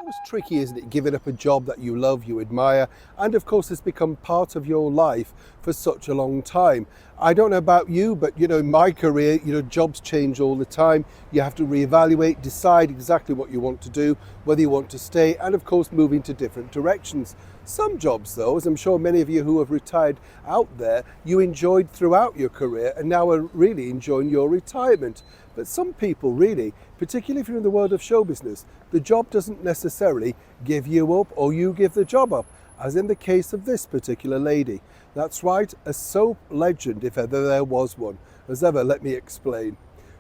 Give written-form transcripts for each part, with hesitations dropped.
always tricky, isn't it, giving up a job that you love, you admire, and of course has become part of your life for such a long time. I don't know about you, but in my career, jobs change all the time. You have to reevaluate, decide exactly what you want to do, whether you want to stay, and of course move into different directions. Some jobs though, as I'm sure many of you who have retired out there, you enjoyed throughout your career and now are really enjoying your retirement. But some people really, particularly if you're in the world of show business, the job doesn't necessarily give you up or you give the job up, as in the case of this particular lady. That's right, a soap legend if ever there was one. As ever, let me explain.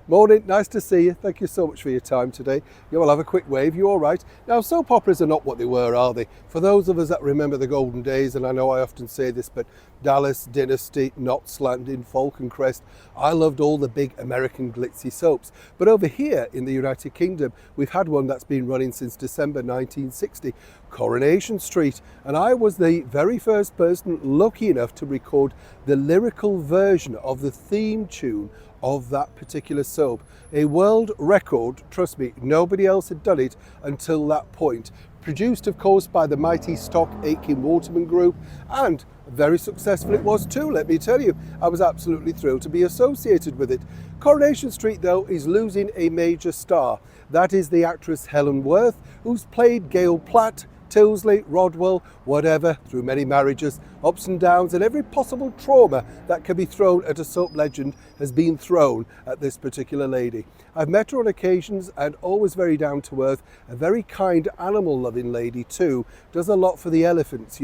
Morning, nice to see you. Thank you so much for your time today. You will have a quick wave, you all right? Now, soap operas are not what they were, are they? For those of us that remember the golden days, and I know I often say this, but Dallas, Dynasty, Knots Landing, Falcon Crest, I loved all the big American glitzy soaps. But over here in the United Kingdom, we've had one that's been running since December 1960, Coronation Street. And I was the very first person lucky enough to record the lyrical version of the theme tune of that particular soap. A world record, trust me, nobody else had done it until that point. Produced, of course, by the mighty Stock Aitken Waterman Group, and very successful it was too, let me tell you. I was absolutely thrilled to be associated with it. Coronation Street, though, is losing a major star. That is the actress Helen Worth, who's played Gail Platt, Tilsley, Rodwell, whatever, through many marriages, ups and downs, and every possible trauma that can be thrown at a soap legend has been thrown at this particular lady. I've met her on occasions and always very down to earth, a very kind animal loving lady too, does a lot for the elephants,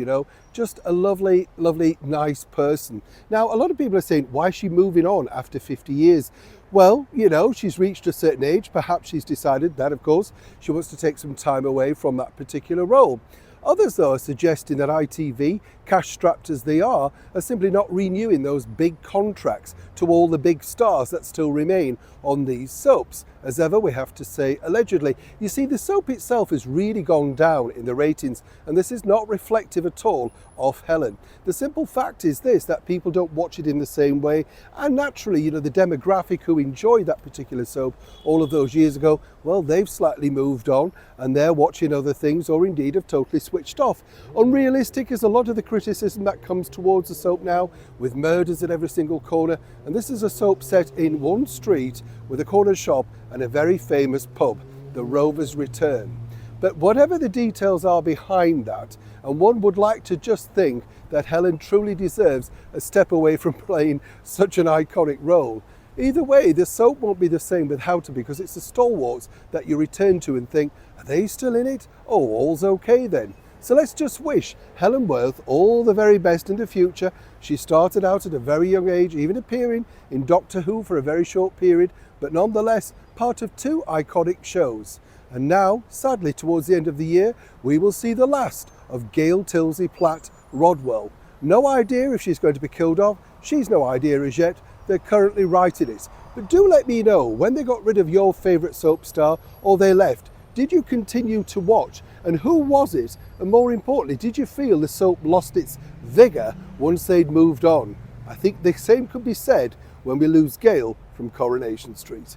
just a lovely, lovely, nice person. Now, a lot of people are saying, why is she moving on after 50 years? Well, she's reached a certain age. Perhaps she's decided that, of course, she wants to take some time away from that particular role. Others, though, are suggesting that ITV, cash-strapped as they are simply not renewing those big contracts to all the big stars that still remain on these soaps. As ever, we have to say allegedly. You see, the soap itself has really gone down in the ratings, and this is not reflective at all of Helen. The simple fact is this, that people don't watch it in the same way, and naturally, the demographic who enjoyed that particular soap all of those years ago, well, they've slightly moved on, and they're watching other things, or indeed have totally switched off. Unrealistic is a lot of the criticism that comes towards the soap now, with murders at every single corner, and this is a soap set in one street with a corner shop and a very famous pub, the Rover's Return. But whatever the details are behind that, and one would like to just think that Helen truly deserves a step away from playing such an iconic role. Either way, the soap won't be the same without her, because it's the stalwarts that you return to and think, are they still in it? Oh, all's okay then. So let's just wish Helen Worth all the very best in the future. She started out at a very young age, even appearing in Doctor Who for a very short period, but nonetheless part of two iconic shows. And now, sadly, towards the end of the year, we will see the last of Gail Tilsley Platt Rodwell. No idea if she's going to be killed off. She's no idea as yet. They're currently writing it. But do let me know, when they got rid of your favourite soap star or they left, did you continue to watch? And who was it? And more importantly, did you feel the soap lost its vigour once they'd moved on? I think the same could be said when we lose Gail from Coronation Street.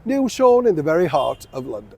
Neil Sean in the very heart of London.